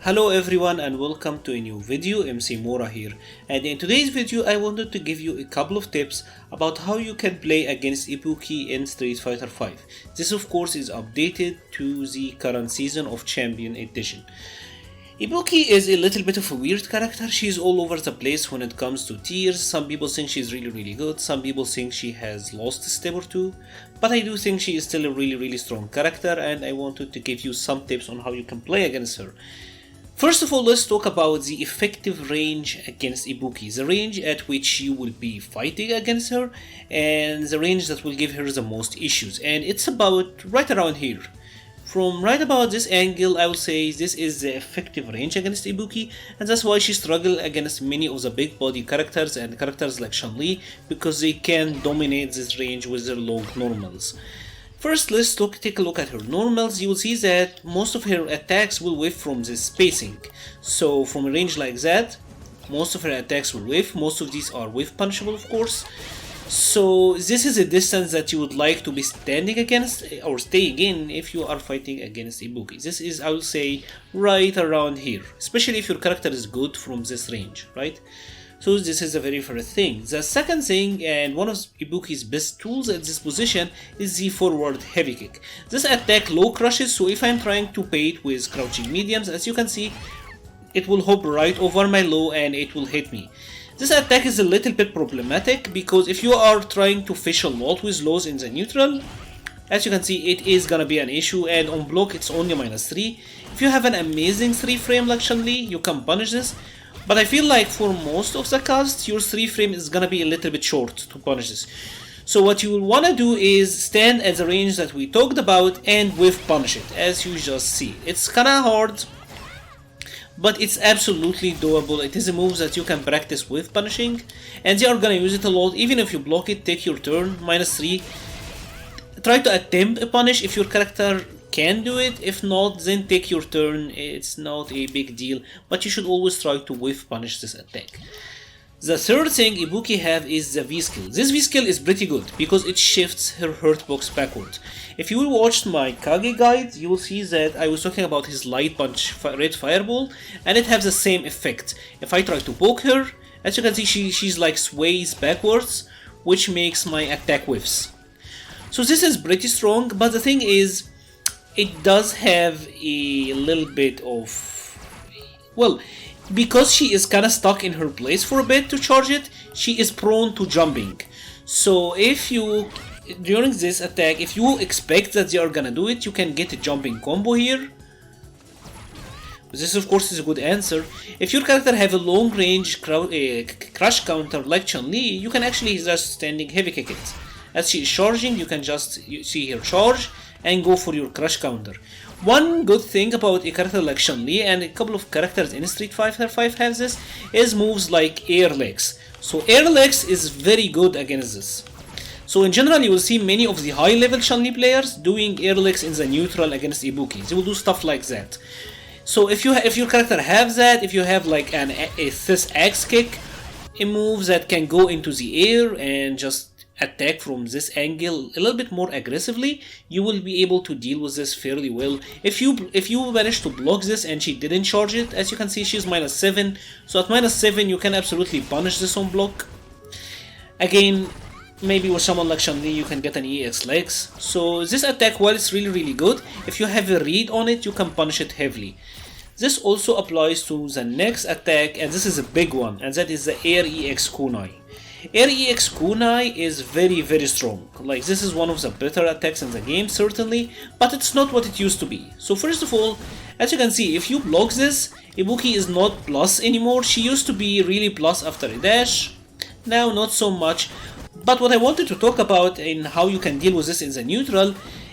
Hello everyone and welcome to a new video. MC-Mura here, and in today's video I wanted to give you a couple of tips about how you can play against Ibuki in Street Fighter V. This of course is updated to the current season of Champion Edition. Ibuki is a little bit of a weird character. She's all over the place when it comes to tiers. Some people think she's really good, some people think she has lost a step or two, but I do think she is still a really strong character, and I wanted to give you some tips on how you can play against her. First of all, let's talk about the effective range against Ibuki, the range at which you will be fighting against her, and the range that will give her the most issues, and it's about right around here. From right about this angle, I will say this is the effective range against Ibuki, and that's why she struggles against many of the big body characters and characters like Chun-Li, because they can dominate this range with their long normals. First, let's take a look at her normals. You will see that most of her attacks will whiff from this spacing. So from a range like that, most of her attacks will whiff. Most of these are whiff punishable, of course. So this is a distance that you would like to be standing against or staying in if you are fighting against Ibuki. This is, I will say, right around here, especially if your character is good from this range, right? So this is the very first thing. The second thing, and one of Ibuki's best tools at this position, is the forward heavy kick. This attack low crushes, so if I'm trying to bait with crouching mediums, as you can see, it will hop right over my low and it will hit me. This attack is a little bit problematic because if you are trying to fish a lot with lows in the neutral, as you can see, it is gonna be an issue, and on block it's only -3. If you have an amazing 3 frame like Chun-Li, you can punish this, but I feel like for most of the cast, your 3 frame is gonna be a little bit short to punish this. So what you will wanna do is stand at the range that we talked about and whiff punish it, as you just see. It's kinda hard, but it's absolutely doable. It is a move that you can practice with punishing, and they are gonna use it a lot. Even if you block it, take your turn, -3. Try to attempt a punish if your character can do it. If not, then take your turn. It's not a big deal, but you should always try to whiff punish this attack. The third thing Ibuki have is the V skill. This V skill is pretty good because it shifts her hurt box backward. If you watched my Kage guide, you will see that I was talking about his light punch red fireball, and it has the same effect. If I try to poke her, as you can see, she's like sways backwards, which makes my attack whiffs. So this is pretty strong, but the thing is, it does have a little bit of, well, because she is kinda stuck in her place for a bit to charge it, she is prone to jumping. So if you, during this attack, if you expect that they are gonna do it, you can get a jumping combo here. This of course is a good answer. If your character have a long range crush counter like Chun-Li, you can actually just standing heavy kick it. As she is charging, you can just see her charge and go for your crush counter. One good thing about a character like Chun-Li, and a couple of characters in Street Fighter V have this, is moves like air legs. So air legs is very good against this. So in general, you will see many of the high level Chun-Li players doing air legs in the neutral against Ibuki. They will do stuff like that. So if your character have that, if you have like this axe kick, a move that can go into the air and just attack from this angle a little bit more aggressively, you will be able to deal with this fairly well. If you manage to block this and she didn't charge it, as you can see, she's -7, so at -7 you can absolutely punish this on block. Again, maybe with someone like Chun-Li you can get an EX legs. So this attack, while it's really good, if you have a read on it, you can punish it heavily. This also applies to the next attack, and this is a big one, and that is the Air EX kunai. Air EX kunai is very strong. Like, this is one of the better attacks in the game, certainly, but it's not what it used to be. So first of all, as you can see, if you block this, Ibuki is not plus anymore. She used to be really plus after a dash, now not so much. But what I wanted to talk about in how you can deal with this in the neutral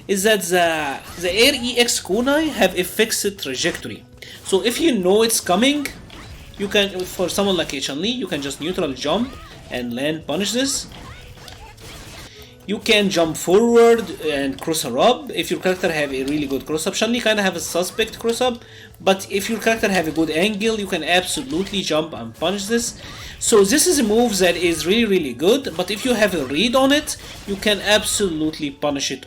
is that the Air EX kunai have a fixed trajectory. So if you know it's coming, you can, for someone like Chun-Li, you can just neutral jump and land punish this. You can jump forward and cross her up if your character have a really good cross up. Chun-Li kinda have a suspect cross up, but if your character have a good angle, you can absolutely jump and punish this. So this is a move that is really good, but if you have a read on it, you can absolutely punish it.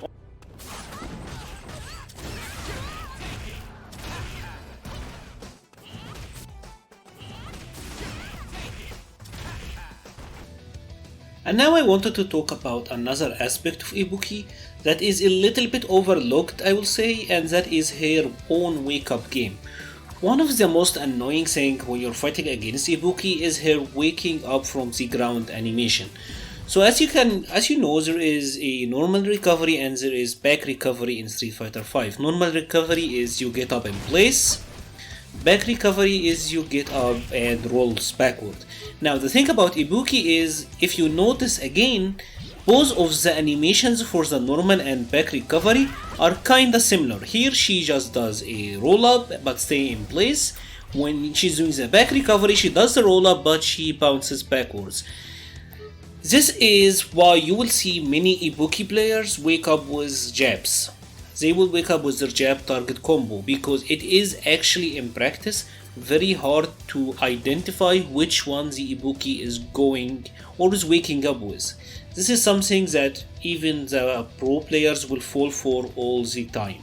And now I wanted to talk about another aspect of Ibuki that is a little bit overlooked, I will say, and that is her own wake up game. One of the most annoying things when you're fighting against Ibuki is her waking up from the ground animation. So as you know, there is a normal recovery and there is back recovery in Street Fighter V. Normal recovery is you get up in place. Back recovery is you get up and rolls backward. Now the thing about Ibuki is, if you notice again, both of the animations for the normal and back recovery are kinda similar. Here she just does a roll up but stay in place. When she's doing the back recovery, she does the roll up but she bounces backwards. This is why you will see many Ibuki players wake up with jabs. They will wake up with their jab target combo because it is actually in practice very hard to identify which one the Ibuki is going or is waking up with. This is something that even the pro players will fall for all the time.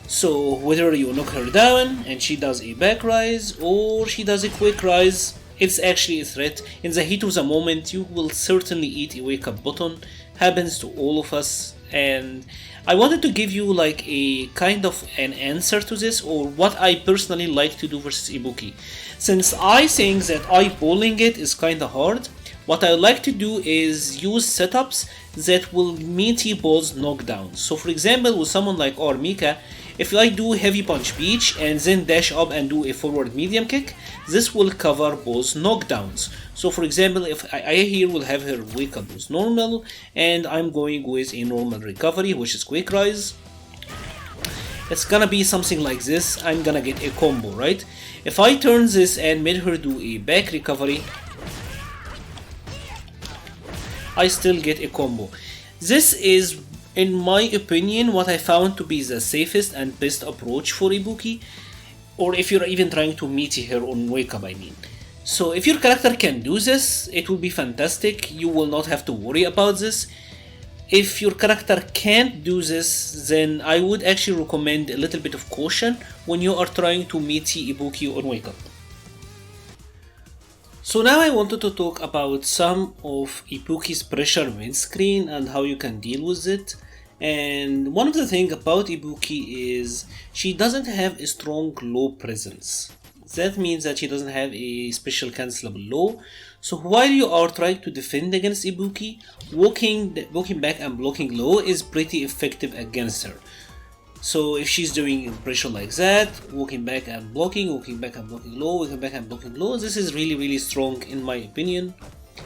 So whether you knock her down and she does a back rise or she does a quick rise, it's actually a threat. In the heat of the moment, you will certainly eat a wake up button. Happens to all of us, and I wanted to give you like a kind of an answer to this, or what I personally like to do versus Ibuki. Since I think that eyeballing it is kinda hard, what I like to do is use setups that will meaty balls knockdowns. So for example, with someone like Mika, if I do heavy punch beach and then dash up and do a forward medium kick, this will cover both knockdowns. So for example, if I here will have her wake up with normal and I'm going with a normal recovery, which is quick rise, it's gonna be something like this. I'm gonna get a combo, right? If I turn this and made her do a back recovery, I still get a combo. This is, in my opinion, what I found to be the safest and best approach for Ibuki, or if you're even trying to meet her on wake up, I mean. So if your character can do this, it will be fantastic. You will not have to worry about this. If your character can't do this, then I would actually recommend a little bit of caution when you are trying to meet Ibuki on wake up. So now I wanted to talk about some of Ibuki's pressure midscreen and how you can deal with it. And one of the things about Ibuki is she doesn't have a strong low presence. That means that she doesn't have a special cancelable low. So while you are trying to defend against Ibuki, walking back and blocking low is pretty effective against her. So if she's doing pressure like that, walking back and blocking low, walking back and blocking low, this is really strong in my opinion.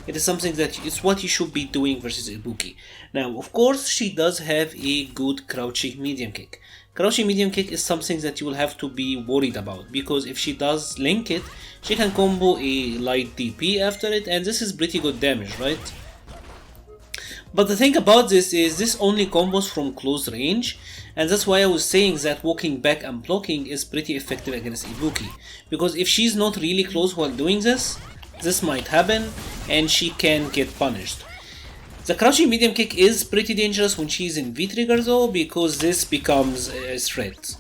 It is something that it's what you should be doing versus Ibuki. Now, of course, she does have a good crouching medium kick. Crouching medium kick is something that you will have to be worried about, because if she does link it, she can combo a light DP after it, and this is pretty good damage, right? But the thing about this is this only combos from close range, and that's why I was saying that walking back and blocking is pretty effective against Ibuki, because if she's not really close while doing this, this might happen and she can get punished. The crouching medium kick is pretty dangerous when she's in V-trigger though, because this becomes a threat.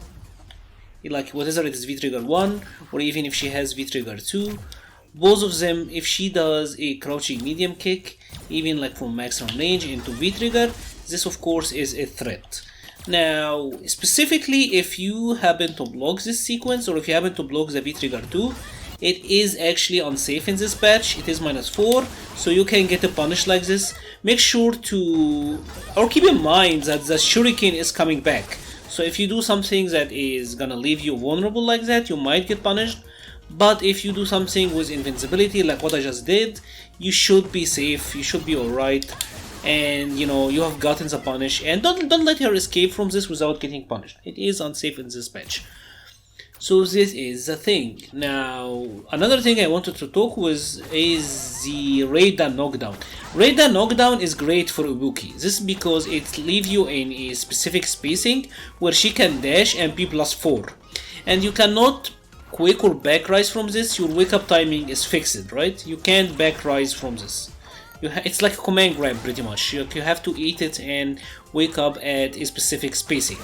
Like whether it is V-trigger 1 or even if she has V-trigger 2, both of them, if she does a crouching medium kick, even like from maximum range into V-trigger, this of course is a threat. Now, specifically if you happen to block this sequence, or if you happen to block the V-trigger 2, it is actually unsafe in this patch. It is -4, so you can get a punish like this. Make sure to, or keep in mind that the shuriken is coming back. So if you do something that is gonna leave you vulnerable like that, you might get punished. But if you do something with invincibility like what I just did, you should be safe, you should be alright. And you know, you have gotten the punish, and don't let her escape from this without getting punished. It is unsafe in this patch. So this is the thing. Now, another thing I wanted to talk is the Raida knockdown. Raida knockdown is great for Ibuki. This is because it leaves you in a specific spacing where she can dash and be +4. And you cannot quick or back rise from this. Your wake up timing is fixed, right? You can't back rise from this. It's like a command grab pretty much. You have to eat it and wake up at a specific spacing.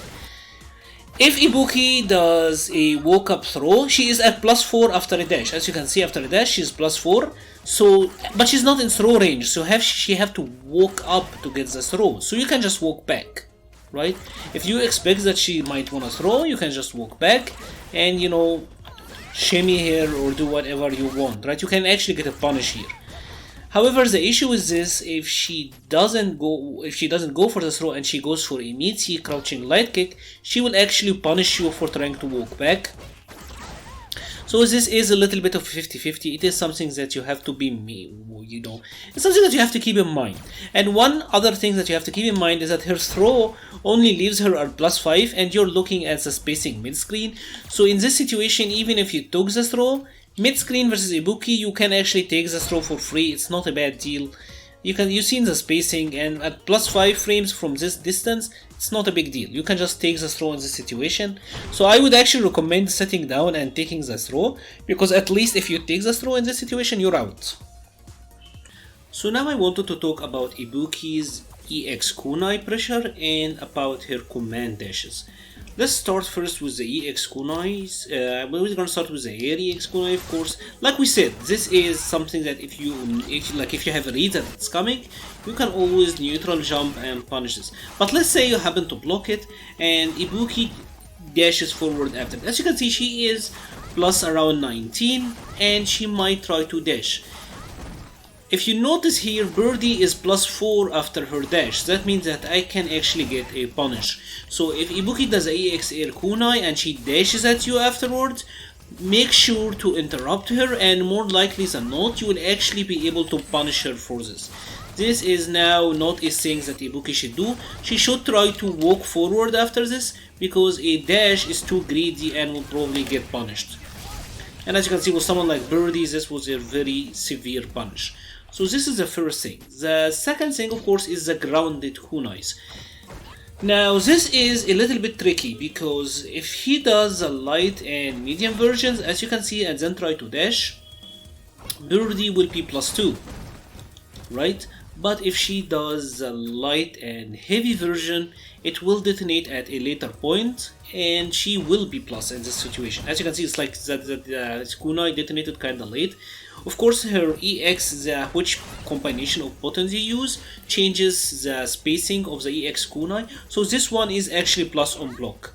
If Ibuki does a woke-up throw, she is at +4 after a dash. As you can see, after a dash, she's +4. So, but she's not in throw range, so she have to walk up to get the throw. So you can just walk back, right? If you expect that she might wanna throw, you can just walk back and, you know, shimmy here or do whatever you want, right? You can actually get a punish here. However, the issue is this: if she doesn't go for the throw and she goes for a Meaty crouching light kick, she will actually punish you for trying to walk back. So this is a little bit of 50-50. It is something that you have to be, you know, it's something that you have to keep in mind. And one other thing that you have to keep in mind is that her throw only leaves her at +5, and you're looking at the spacing mid-screen. So in this situation, even if you took the throw, mid-screen versus Ibuki, you can actually take the throw for free. It's not a bad deal. You've seen the spacing, and at +5 frames from this distance, it's not a big deal. You can just take the throw in this situation. So I would actually recommend sitting down and taking the throw, because at least if you take the throw in this situation, you're out. So now I wanted to talk about Ibuki's EX kunai pressure and about her command dashes. Let's start first with the EX kunais. We're gonna start with the air EX kunai, of course. Like we said, this is something that if you have a read that it's coming, you can always neutral jump and punish this. But let's say you happen to block it and Ibuki dashes forward after. As you can see, she is plus around 19 and she might try to dash. If you notice here, Birdie is +4 after her dash. That means that I can actually get a punish. So if Ibuki does a EX air kunai and she dashes at you afterwards, make sure to interrupt her, and more likely than not, you will actually be able to punish her for this. This is now not a thing that Ibuki should do. She should try to walk forward after this, because a dash is too greedy and will probably get punished. And as you can see, with someone like Birdie, this was a very severe punish. So this is the first thing. The second thing, of course, is the grounded kunais. Now this is a little bit tricky, because if he does the light and medium versions, as you can see, and then try to dash, Birdie will be +2, right? But if she does the light and heavy version, it will detonate at a later point, and she will be plus in this situation. As you can see, it's like that kunai detonated kinda late. Of course, her EX, which combination of buttons you use, changes the spacing of the EX kunai. So this one is actually plus on block.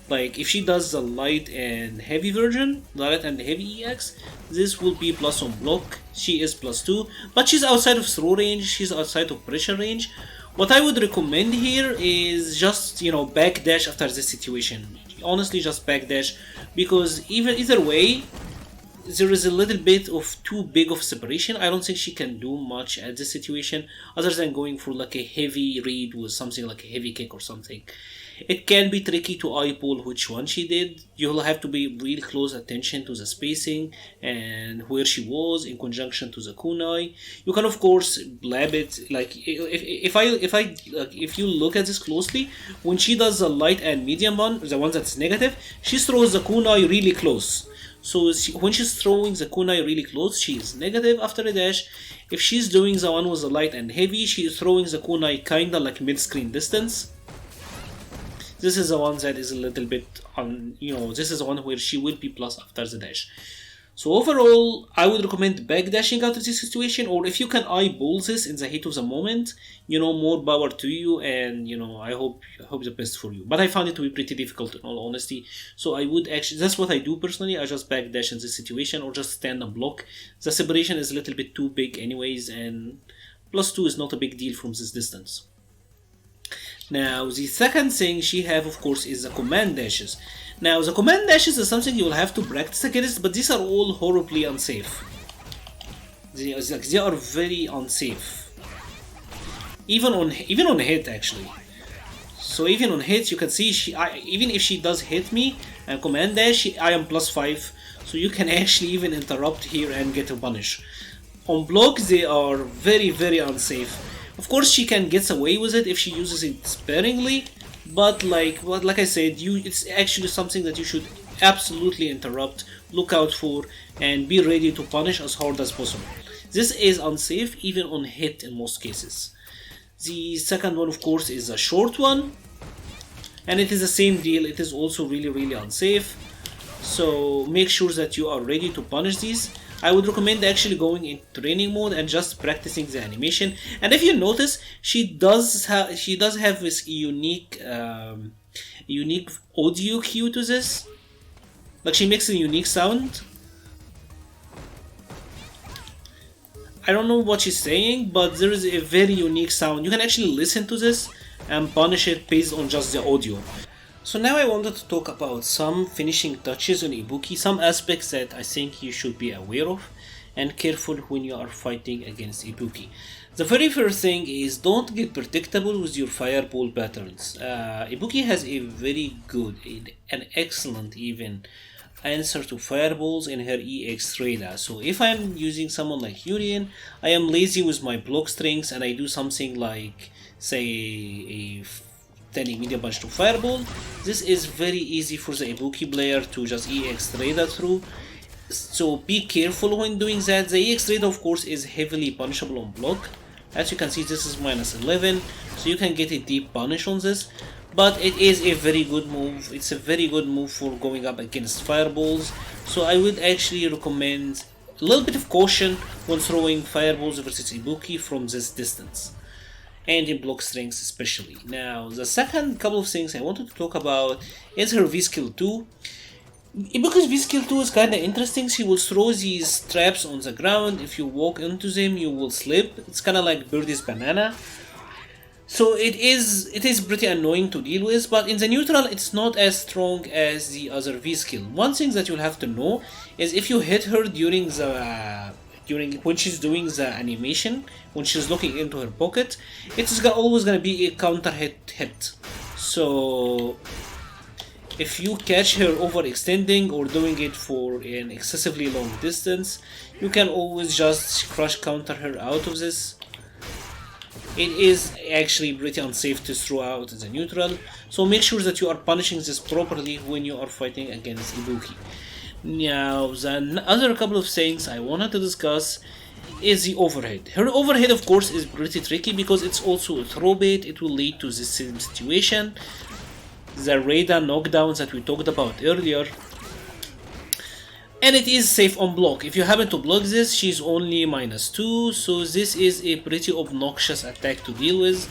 Like if she does the light and heavy version, light and heavy EX, this will be plus on block. She is +2, but she's outside of throw range, she's outside of pressure range. What I would recommend here is just, you know, backdash after this situation. Honestly, just backdash, because either way, there is a little bit of too big of separation. I don't think she can do much at this situation other than going for like a heavy read with something like a heavy kick or something. It can be tricky to eyeball which one she did. You'll have to be really close attention to the spacing and where she was in conjunction to the kunai. You can of course blab it. Like if you look at this closely, when she does the light and medium one, the one that's negative, she throws the kunai really close. So when she's throwing the kunai really close, she is negative after a dash. If she's doing the one with the light and heavy, she is throwing the kunai kinda like mid-screen distance. This is the one that is a little bit this is the one where she will be plus after the dash. So overall, I would recommend backdashing out of this situation, or if you can eyeball this in the heat of the moment, more power to you, and I hope the best for you. But I found it to be pretty difficult in all honesty. So I would actually, that's what I do personally, I just backdash in this situation or just stand and block. The separation is a little bit too big anyways, and +2 is not a big deal from this distance. Now, the second thing she have, of course, is the command dashes. Now, the command dashes is something you will have to practice against, but these are all horribly unsafe. They are very unsafe. Even on hit, actually. So even on hits, you can see even if she does hit me and command dash, I am +5. So you can actually even interrupt here and get a punish. On block, they are very, very unsafe. Of course, she can get away with it if she uses it sparingly, but like I said, it's actually something that you should absolutely interrupt, look out for, and be ready to punish as hard as possible. This is unsafe even on hit in most cases. The second one, of course, is a short one. and it is the same deal, it is also really unsafe. So make sure that you are ready to punish these. I would recommend actually going in training mode and just practicing the animation. And if you notice, she does have this unique audio cue to this. Like, she makes a unique sound. I don't know what she's saying, but there is a very unique sound. You can actually listen to this and punish it based on just the audio. So now I wanted to talk about some finishing touches on Ibuki, some aspects that I think you should be aware of and careful when you are fighting against Ibuki. The very first thing is, don't get predictable with your fireball patterns. Ibuki has a very good, an excellent even, answer to fireballs in her EX radar. So if I'm using someone like Urien, I am lazy with my block strings and I do something like, say, a 10 immediate punch to fireball. This is very easy for the Ibuki player to just EX radar through. So be careful when doing that. The EX radar, of course, is heavily punishable on block. As you can see, this is -11, so you can get a deep punish on this. But it is a very good move. It's a very good move for going up against fireballs. So I would actually recommend a little bit of caution when throwing fireballs versus Ibuki from this distance, and in block strings especially. Now, the second couple of things I wanted to talk about is her V skill 2. Ibuki's V skill 2 is kinda interesting. She will throw these traps on the ground. If you walk into them, you will slip. It's kinda like Birdie's banana. So it is pretty annoying to deal with, but in the neutral it's not as strong as the other V skill. One thing that you'll have to know is, if you hit her when she's doing the animation, when she's looking into her pocket, it's always gonna be a counter hit. So if you catch her overextending or doing it for an excessively long distance, you can always just crush counter her out of this. It is actually pretty unsafe to throw out the neutral, so make sure that you are punishing this properly when you are fighting against Ibuki. Now, the other couple of things I wanted to discuss is the overhead. Her overhead, of course, is pretty tricky because it's also a throw bait. It will lead to this same situation, the radar knockdowns that we talked about earlier. And it is safe on block. If you happen to block this, she's only -2, so this is a pretty obnoxious attack to deal with.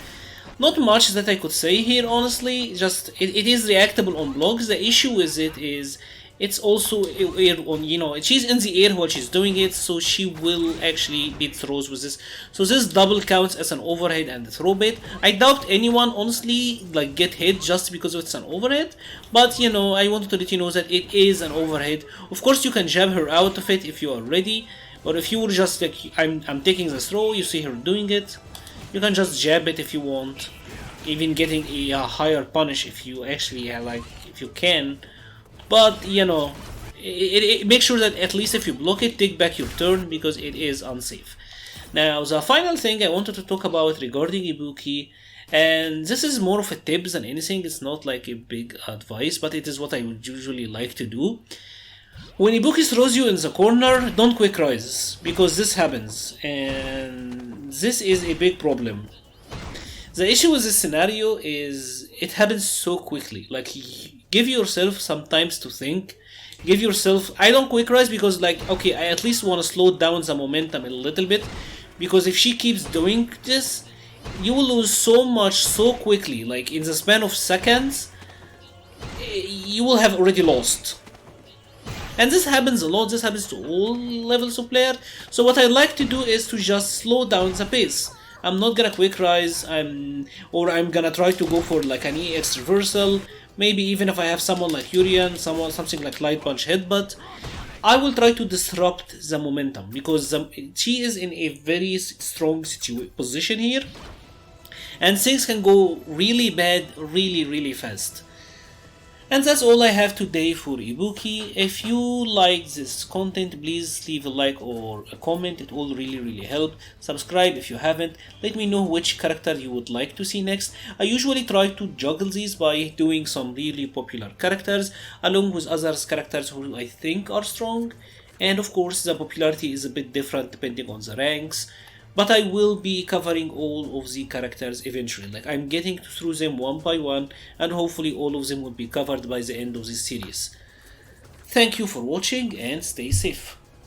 Not much that I could say here, honestly. Just it is reactable on blocks. The issue with it is it's also air on, she's in the air while she's doing it, so she will actually beat throws with this. So this double counts as an overhead and a throw bait. I doubt anyone honestly get hit just because it's an overhead, but I wanted to let you know that it is an overhead. Of course, you can jab her out of it if you are ready, or if you were just like, I'm taking the throw, you see her doing it, you can just jab it if you want, even getting a higher punish if you actually if you can. But make sure that at least if you block it, take back your turn, because it is unsafe. Now, the final thing I wanted to talk about regarding Ibuki, and this is more of a tip than anything, it's not like a big advice, but it is what I would usually like to do. When Ibuki throws you in the corner, don't quick rise, because this happens, and this is a big problem. The issue with this scenario is it happens so quickly. Give yourself some time to think. Give yourself... I don't quick rise because okay, I at least want to slow down the momentum a little bit, because if she keeps doing this, you will lose so much so quickly. In the span of seconds, you will have already lost. And this happens a lot. This happens to all levels of player. So what I like to do is to just slow down the pace. I'm not gonna quick rise, I'm gonna try to go for an EX reversal. Maybe even if I have someone like Urien, something like light punch headbutt, I will try to disrupt the momentum, because she is in a very strong position here, and things can go really bad really fast. And that's all I have today for Ibuki. If you like this content, please leave a like or a comment, it will really help. Subscribe if you haven't. Let me know which character you would like to see next. I usually try to juggle these by doing some really popular characters along with other characters who I think are strong. And of course, the popularity is a bit different depending on the ranks. but I will be covering all of the characters eventually. Like, I'm getting through them one by one, and hopefully all of them will be covered by the end of this series. Thank you for watching and stay safe.